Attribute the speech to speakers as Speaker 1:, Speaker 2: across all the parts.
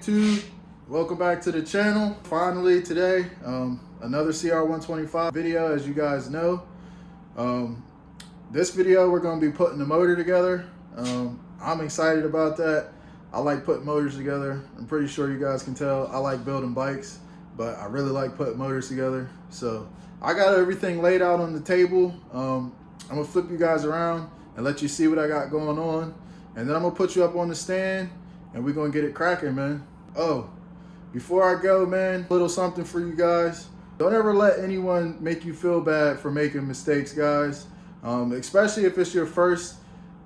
Speaker 1: YouTube? Welcome back to the channel. Finally today, another Cr125 video. As you guys know, this video we're going to be putting the motor together. I'm excited about that. I like putting motors together. I'm pretty sure you guys can tell I like building bikes, but I really like putting motors together. So I got everything laid out on the table. I'm gonna flip you guys around and let you see what I got going on, and then I'm gonna put you up on the stand and we're gonna get it cracking, man. Oh, before I go, man, a little something for you guys. Don't ever let anyone make you feel bad for making mistakes, guys. Especially if it's your first,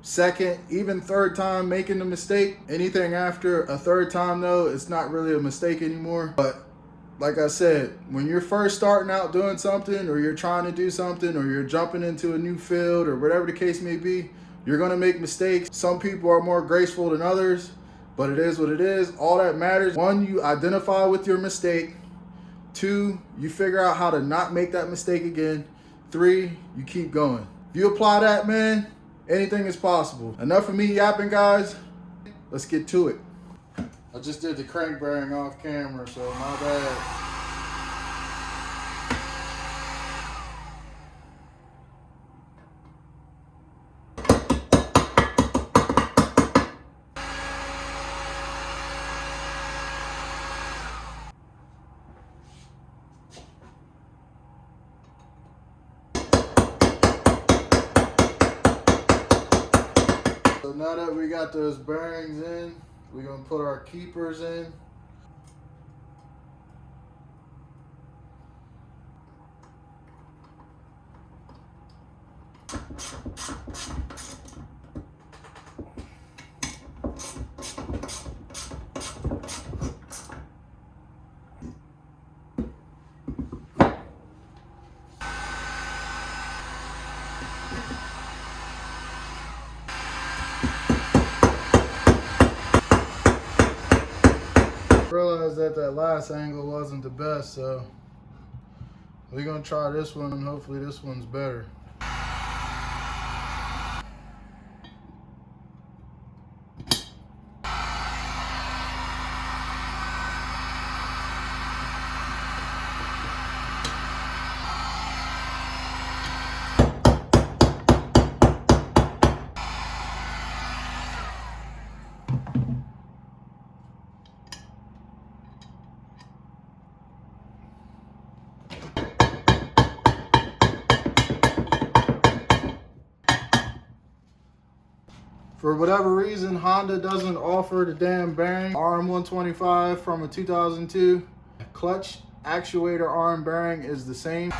Speaker 1: second, even third time making the mistake. Anything after a third time though, it's not really a mistake anymore. But like I said, when you're first starting out doing something, or you're trying to do something, or you're jumping into a new field, or whatever the case may be, you're gonna make mistakes. Some people are more graceful than others, but it is what it is. All that matters, one, you identify with your mistake. Two, you figure out how to not make that mistake again. Three, you keep going. If you apply that, man, anything is possible. Enough of me yapping, guys. Let's get to it. I just did the crank bearing off camera, so my bad. So now that we got those bearings in, we're gonna put our keepers in. Realized that that last angle wasn't the best, so we're gonna try this one, and hopefully this one's better. For whatever reason, Honda doesn't offer the damn bearing. Cr125 from a 2002. Clutch actuator arm bearing is the same. I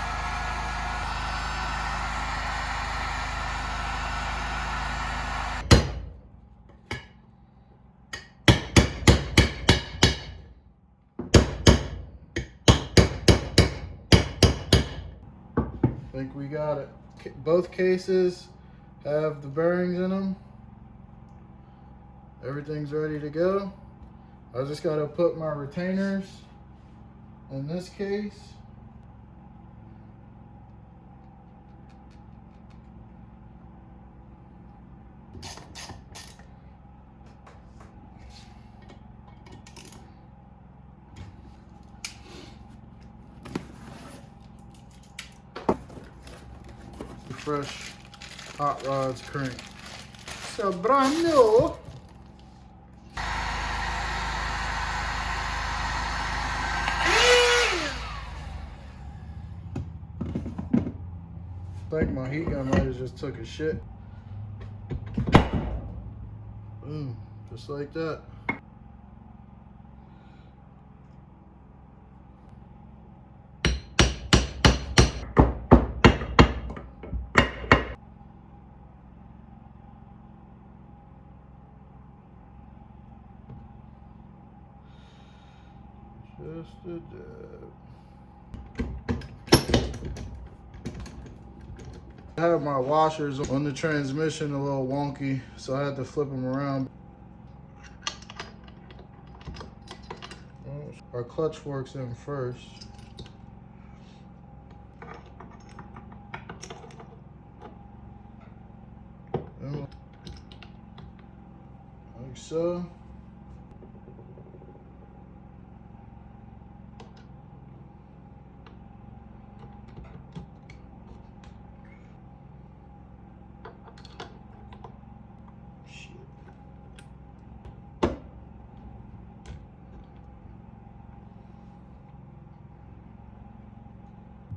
Speaker 1: think we got it. Both cases have the bearings in them. Everything's ready to go. I just gotta put my retainers in this case. The fresh hot rods crank. So brand new. I think my heat gun might have just took a shit. Boom, just like that. Just a dab. I have my washers on the transmission a little wonky, so I had to flip them around. Our clutch fork's in first. Like so.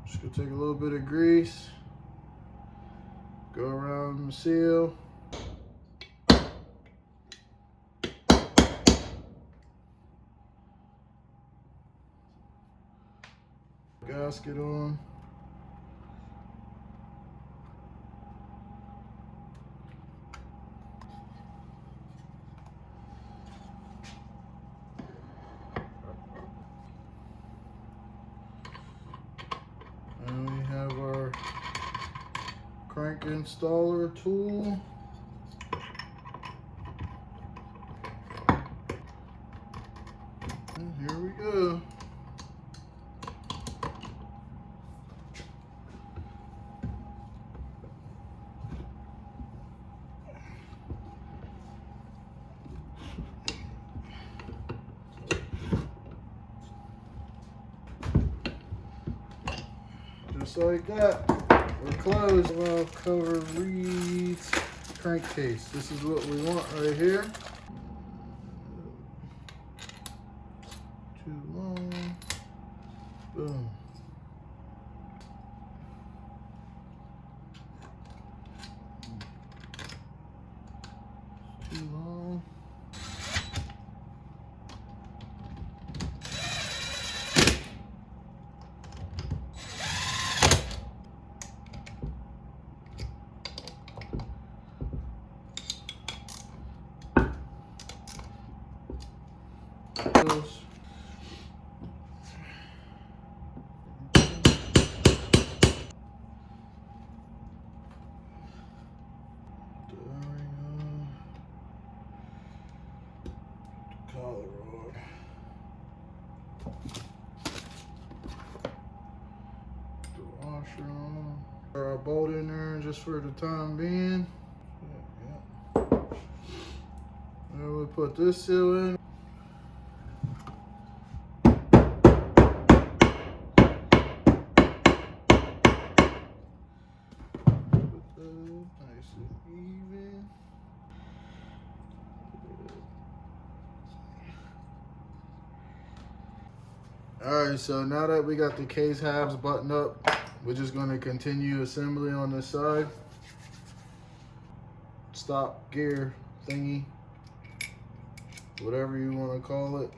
Speaker 1: Just gonna take a little bit of grease, go around the seal. Gasket on. And we have our crank installer tool. And here we go. Just like that, we're closed. Well, cover reeds crankcase. This is what we want right here. Too long. Boom. Too long. Collar rod. The washer on. Throw our bolt in there just for the time being. Yeah. Then we put this seal in. Put that nice and even. Alright, so now that we got the case halves buttoned up, we're just going to continue assembly on this side. Stop gear thingy, whatever you want to call it.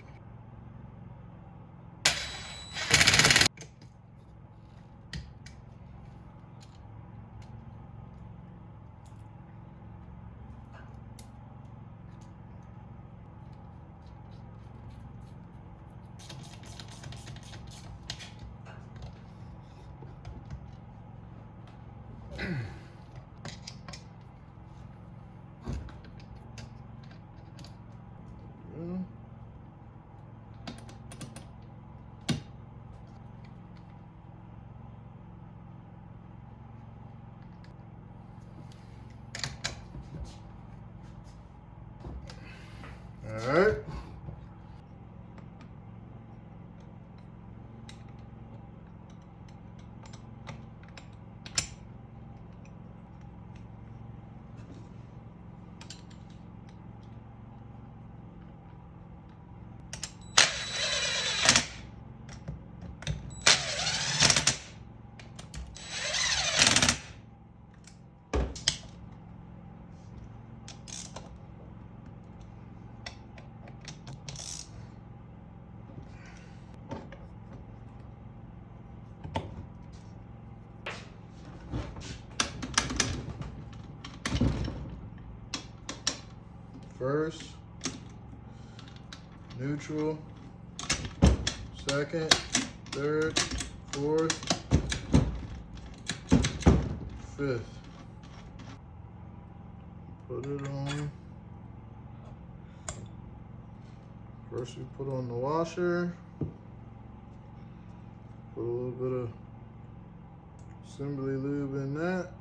Speaker 1: All right. First, neutral, second, third, fourth, fifth. Put it on. First we put on the washer. Put a little bit of assembly lube in that.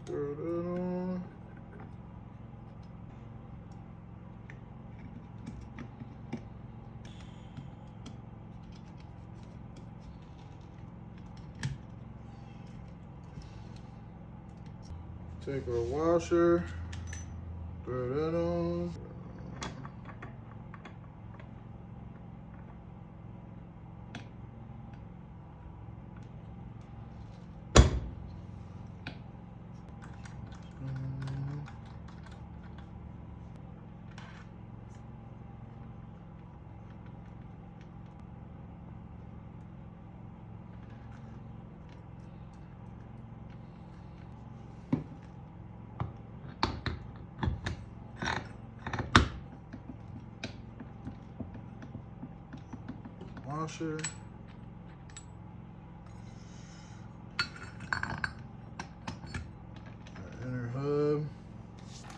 Speaker 1: Throw that on. Take our washer, throw that on. washer. Inner hub.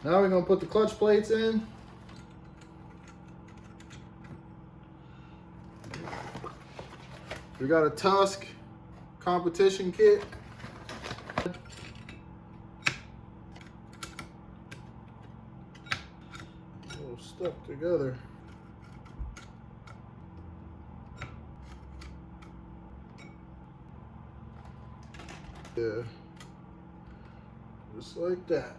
Speaker 1: Now we're gonna put the clutch plates in. We got a Tusk competition kit. All stuck together. Yeah, just like that.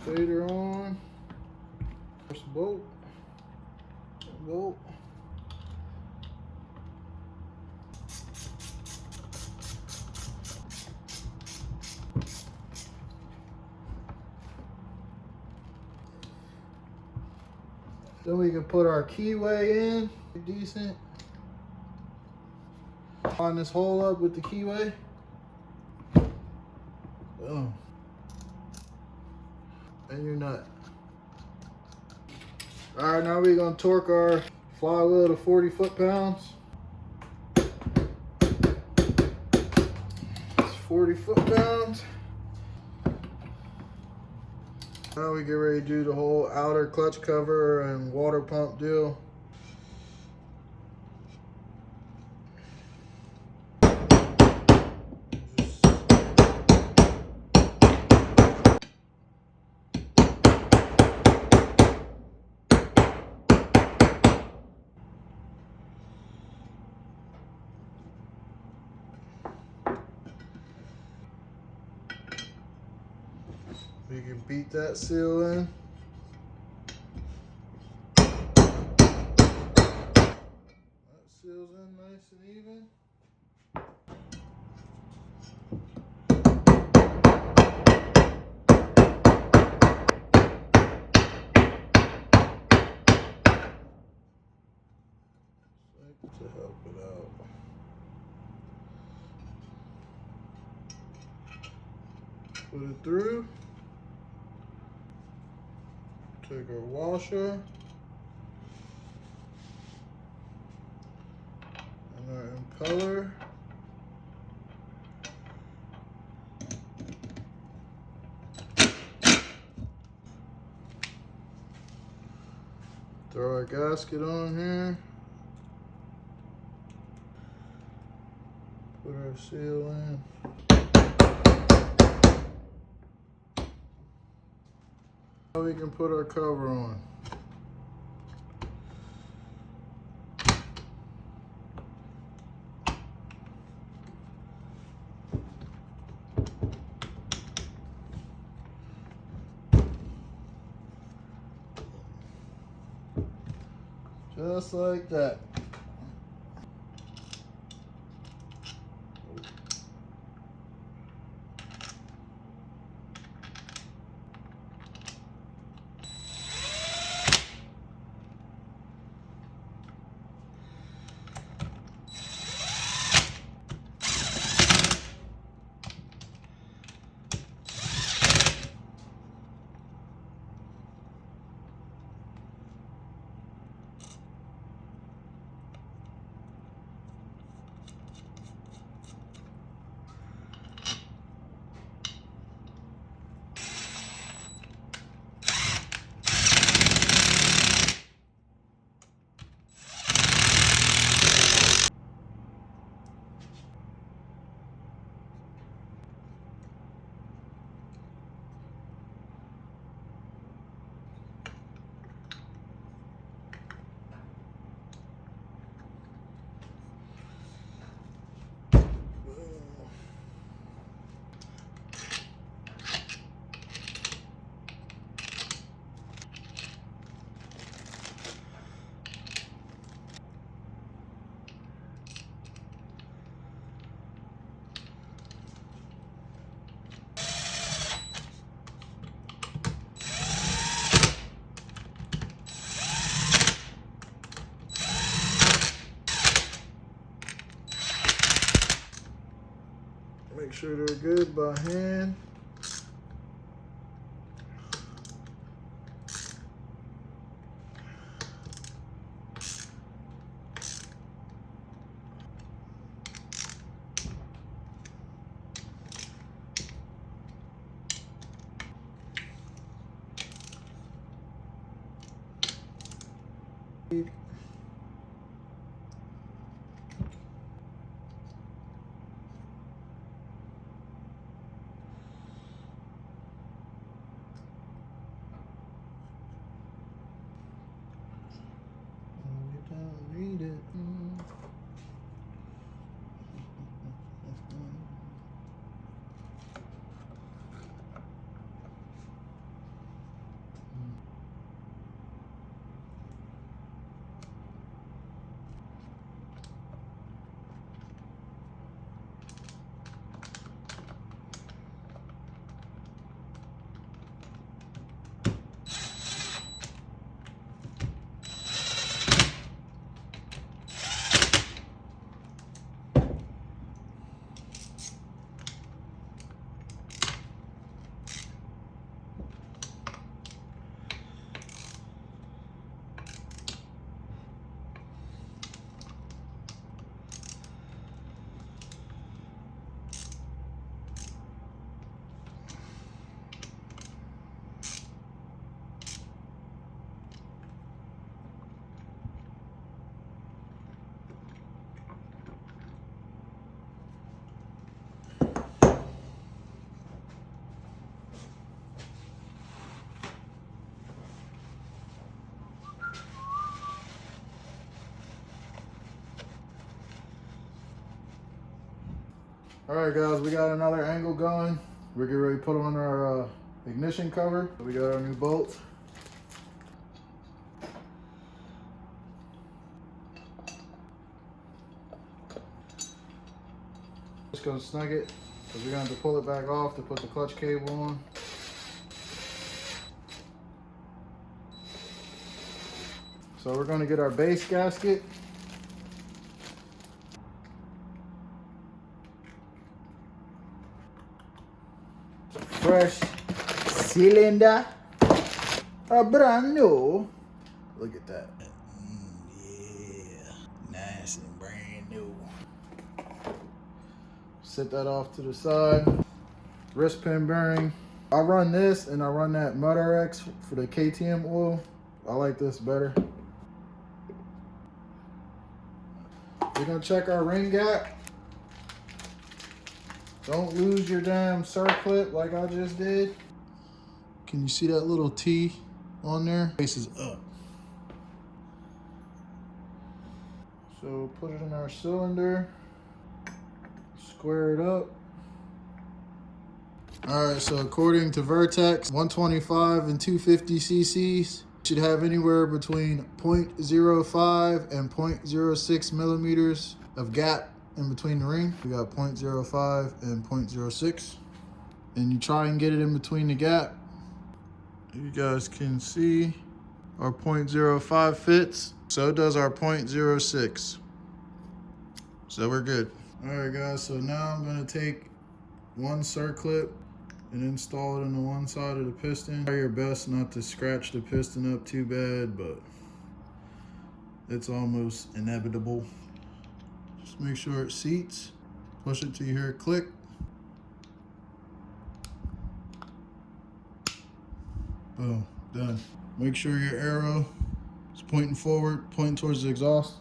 Speaker 1: Fader on. First bolt. Bolt. Then we can put our keyway in. Decent. Line this hole up with the keyway. Boom. And your nut. All right, now we're gonna torque our flywheel to 40 foot-pounds. It's 40 foot-pounds. Now we get ready to do the whole outer clutch cover and water pump deal. We can beat that seal in. That seals in nice and even. To help it out. Put it through. Take our washer and our impeller. Throw our gasket on here. Put our seal in. Now we can put our cover on. Just like that. Make sure they're good by hand. Read it. All right, guys, we got another angle going. We're getting ready to put on our ignition cover. We got our new bolts. Just gonna snug it, because we're gonna have to pull it back off to put the clutch cable on. So we're gonna get our base gasket. Fresh cylinder, a brand new. Look at that. Yeah, nice and brand new. Set that off to the side. Wrist pin bearing. I run this and I run that MudRx for the KTM oil. I like this better. We're gonna check our ring gap. Don't lose your damn circlip like I just did. Can you see that little T on there? Faces up. So put it in our cylinder. Square it up. All right, so according to Vertex, 125 and 250 cc's should have anywhere between 0.05 and 0.06 millimeters of gap in between the ring. We got 0.05 and 0.06. And you try and get it in between the gap. You guys can see our 0.05 fits. So does our 0.06. So we're good. All right, guys, so now I'm gonna take one circlip and install it on the one side of the piston. Try your best not to scratch the piston up too bad, but it's almost inevitable. Just make sure it seats. Push it till you hear it click. Boom, done. Make sure your arrow is pointing forward, pointing towards the exhaust.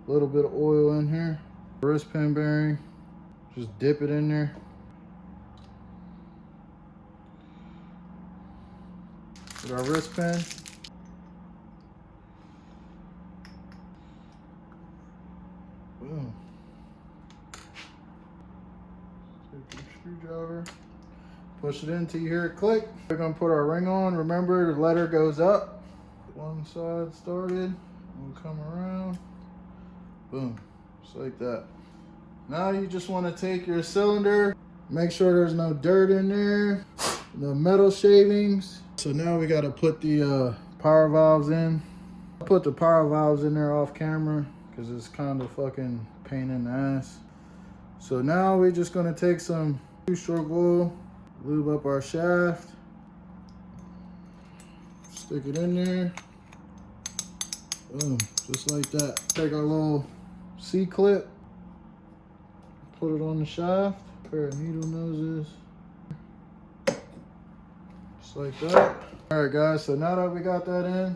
Speaker 1: A little bit of oil in here. Wrist pin bearing, just dip it in there. With our wrist pin. Boom. Take your screwdriver, push it in till you hear it click. We're gonna put our ring on. Remember, the letter goes up. One side started, we'll come around. Boom, just like that. Now you just wanna take your cylinder, make sure there's no dirt in there, no metal shavings. So now we gotta put the power valves in. I put the power valves in there off camera because it's kind of fucking pain in the ass. So now we're just gonna take some 2-stroke oil, lube up our shaft, stick it in there, boom, just like that. Take our little C-clip, put it on the shaft, pair of needle noses, just like that. All right guys, so now that we got that in,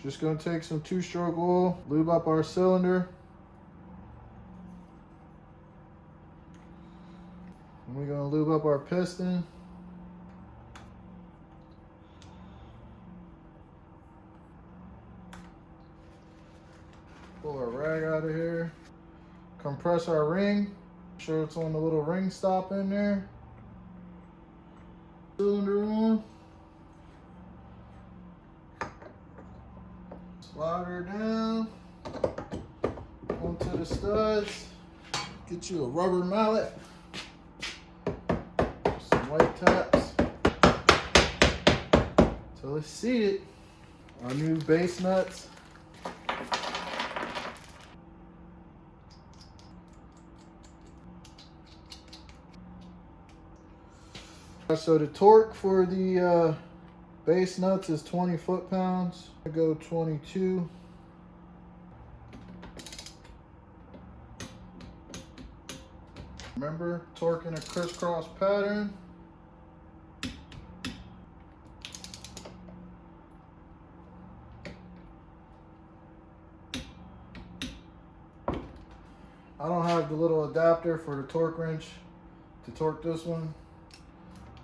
Speaker 1: just gonna take some 2-stroke oil, lube up our cylinder. And we're gonna lube up our piston. Pull our rag out of here. Compress our ring. Make sure it's on the little ring stop in there. Cylinder on. Slide her down onto the studs. Get you a rubber mallet. Some white taps. Till it's seated. Our new base nuts. So the torque for the base nuts is 20 foot-pounds. I go 22. Remember, torque in a crisscross pattern. I don't have the little adapter for the torque wrench to torque this one,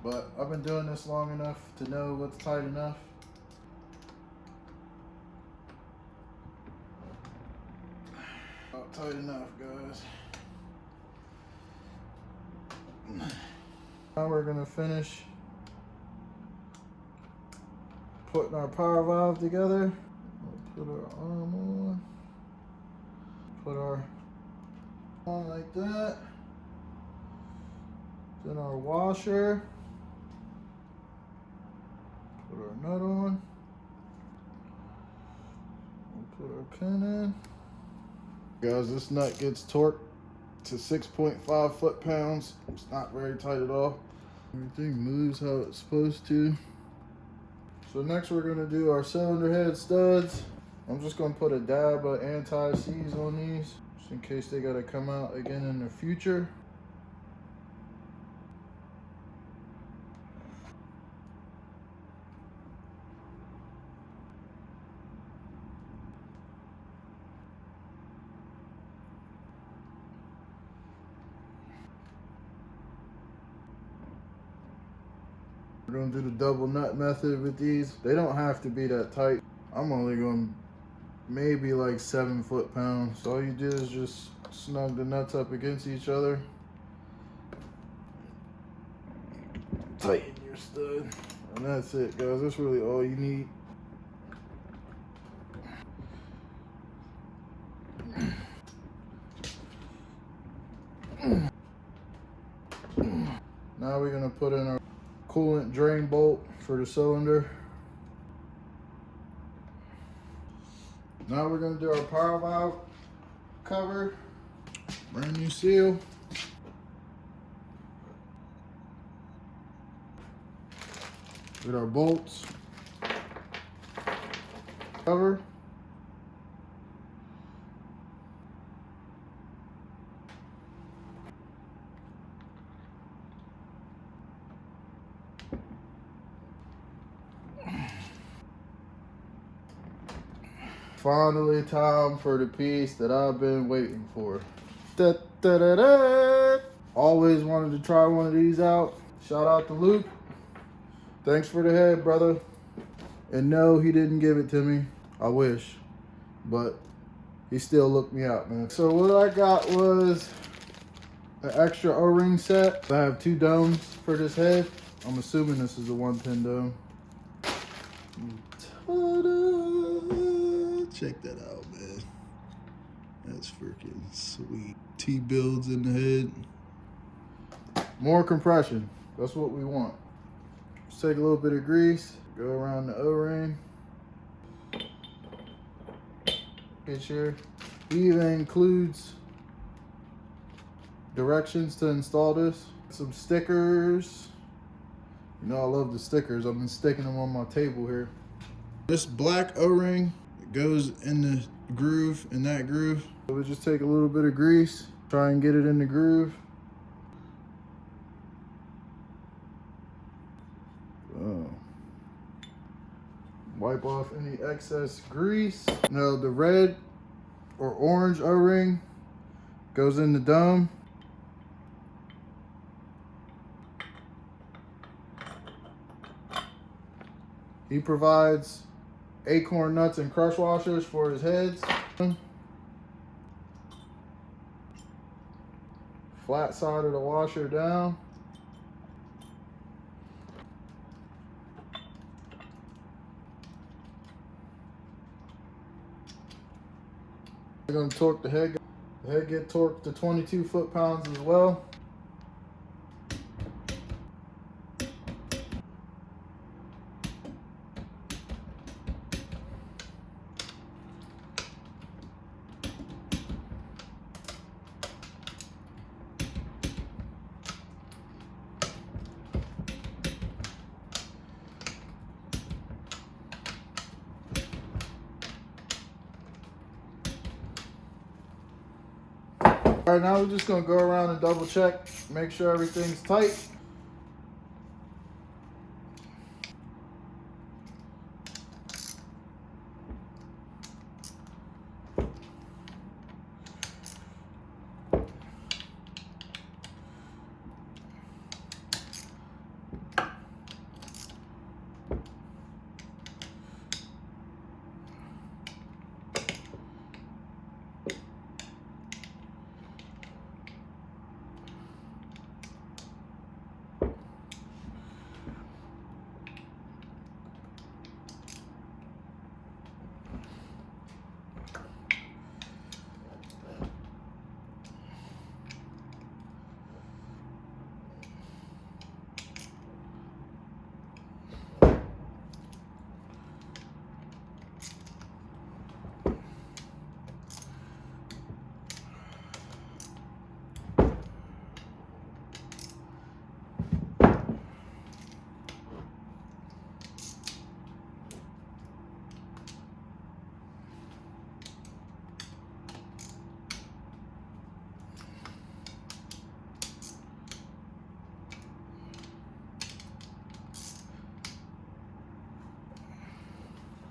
Speaker 1: but I've been doing this long enough to know what's tight enough. About tight enough, guys. Now we're gonna finish putting our power valve together. We'll put our arm on. Put our on like that. Then our washer. Put our nut on. We'll put our pin in. Guys, this nut gets torqued to 6.5 foot-pounds. It's not very tight at all. Everything moves how it's supposed to. So next we're gonna do our cylinder head studs. I'm just gonna put a dab of anti-seize on these, just in case they gotta come out again in the future. We're gonna do the double nut method with these. They don't have to be that tight. I'm only going maybe like 7 foot-pounds. So all you do is just snug the nuts up against each other. Tighten your stud. And that's it, guys. That's really all you need. Now we're gonna put in our coolant drain bolt for the cylinder. Now we're gonna do our power valve cover. Brand new seal. With our bolts. Cover. Finally time for the piece that I've been waiting for. Da, da, da, da. Always wanted to try one of these out. Shout out to Luke. Thanks for the head, brother. And no, he didn't give it to me. I wish. But he still looked me out, man. So what I got was an extra O-ring set. I have 2 domes for this head. I'm assuming this is a 1-pin dome. Ta-da! Check that out, man. That's freaking sweet. T-builds in the head. More compression. That's what we want. Just take a little bit of grease, go around the O-ring. Get your, he even includes directions to install this. Some stickers. You know I love the stickers. I've been sticking them on my table here. This black O-ring goes in the groove, in that groove. So we'll just take a little bit of grease, try and get it in the groove. Wipe off any excess grease. Now the red or orange O-ring goes in the dome. He provides acorn nuts and crush washers for his heads. Flat side of the washer down. We're going to torque the head. The head get torqued to 22 foot-pounds as well. All right, now we're just gonna go around and double check, make sure everything's tight.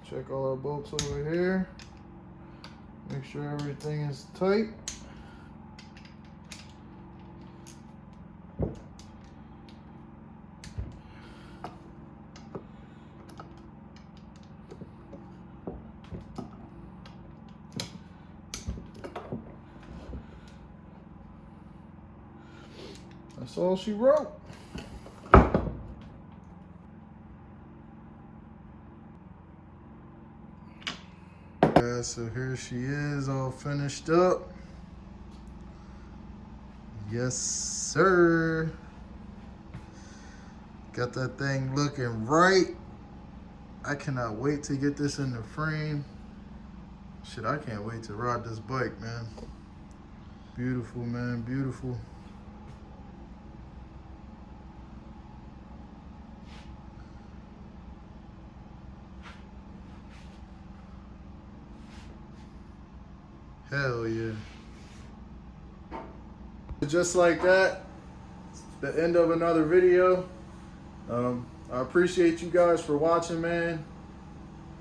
Speaker 1: Check all our bolts over here. Make sure everything is tight. That's all she wrote. So here she is, all finished up. Yes, sir. Got that thing looking right. I cannot wait to get this in the frame. Shit, I can't wait to ride this bike, man. Beautiful, man, beautiful. Hell yeah. Just like that, the end of another video. I appreciate you guys for watching, man.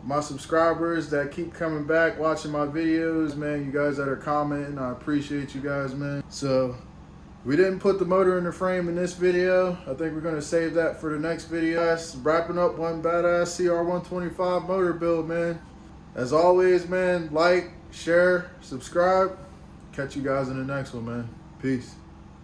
Speaker 1: My subscribers that keep coming back, watching my videos, man. You guys that are commenting, I appreciate you guys, man. So, we didn't put the motor in the frame in this video. I think we're gonna save that for the next video. Wrapping up one badass Cr125 motor build, man. As always, man, like, share, subscribe. Catch you guys in the next one, man. Peace.